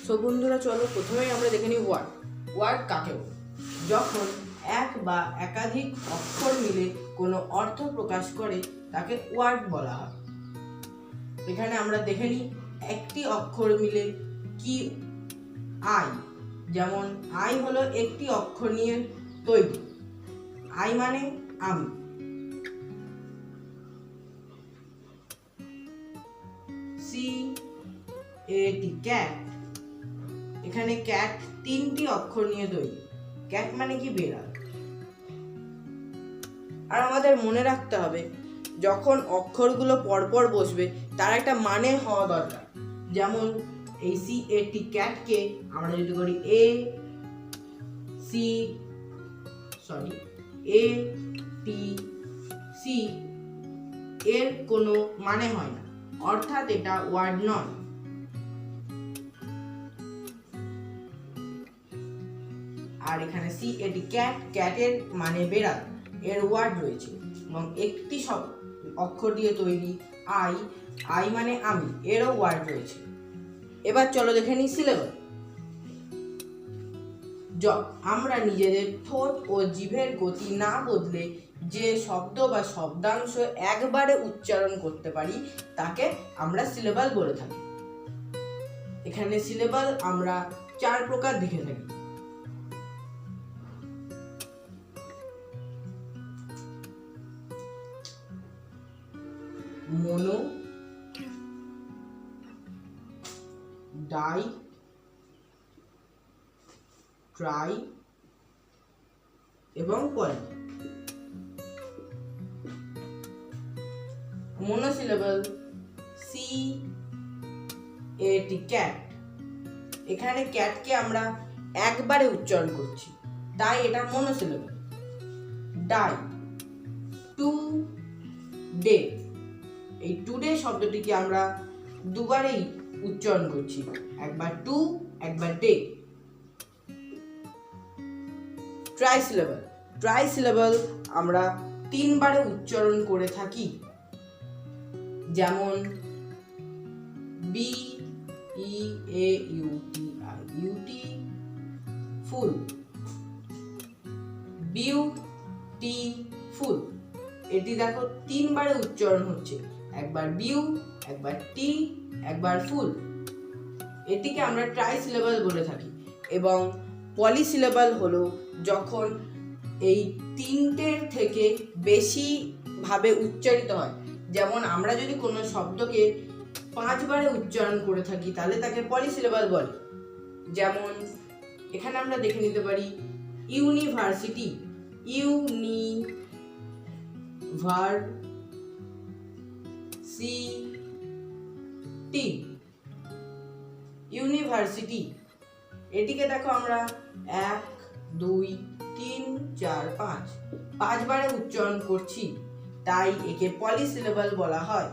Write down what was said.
So বন্ধুরা, চলো প্রথমেই আমরা দেখে নিই ওয়ার্ড। ওয়ার্ড কাকে বলে? যখন এক বা একাধিক অক্ষর মিলে কোনো অর্থ প্রকাশ করে তাকে ওয়ার্ড বলা হয়। এখানে আমরা দেখে নিই একটি অক্ষর মিলে কি আই। যেমন আই হলো একটি অক্ষর নিয়ে তৈরি। আই মানে আমি। সি এ টি ক্যাট। এখানে ক্যাট তিনটি অক্ষর নিয়ে তৈরি। ক্যাট মানে কি? বেড়াল। আর আমাদের মনে রাখতে হবে যখন অক্ষরগুলো পরপর বসবে তার একটা মানে হওয়া দরকার। যেমন এই সি এ টি ক্যাটকে আমরা যদি করি এ টি সি, এর কোনো মানে হয় না, অর্থাৎ এটা ওয়ার্ড নয়। আর এখানে সি এ টি ক্যাট, ক্যাটের মানে বেড়াল, এর ওয়ার্ড রয়েছে এবং একটি সব অক্ষর দিয়ে তৈরি আই। আই মানে আমি, এরও ওয়ার্ড রয়েছে। এবার চলো দেখে নিই সিলেবল। আমরা নিজেদের ঠোঁট ও জিভের গতি না বদলে যে শব্দ বা শব্দাংশ একবারে উচ্চারণ করতে পারি তাকে আমরা সিলেবল বলে থাকি। এখানে সিলেবল আমরা 4 প্রকার দেখে থাকি। মোনো, ডাই, ট্রাই এবং পলি। মোনোসিলেবল সি এ টি ক্যাট। এখানে ক্যাটকে আমরা একবারে উচ্চারণ করছি, তাই এটা মোনোসিলেবল। Die, to day. এই টুডে শব্দটিকে আমরা দুবারেই উচ্চারণ করছি, একবার টু, একবার ডে। ট্রাইসিলেবল। ট্রাইসিলেবল আমরা 3 বারে উচ্চারণ করে থাকি। যেমন B E A U T I, ইউটি ফুল। বিউটিফুল, এটি দেখো 3 বারে উচ্চারণ হচ্ছে, একবার বিউ, একবার টি, একবার ফুল। এটিকে আমরা ট্রাইসিলেবল বলে থাকি। এবং পলিসিলেবল হলো যখন এই 3টের থেকে বেশি ভাবে উচ্চারিত হয়। যেমন আমরা যদি কোনো শব্দকে 5 বারে উচ্চারণ করে থাকি তাহলে তাকে পলিসিলেবল বলে। যেমন এখানে আমরা দেখে নিতে পারি ইউনিভার্সিটি, ইউনিভার্সিটি। এটিকে দেখো আমরা 1 2 3 4 5 বারে উচ্চারণ করছি, তাই একে পলিসিলেবল বলা হয়।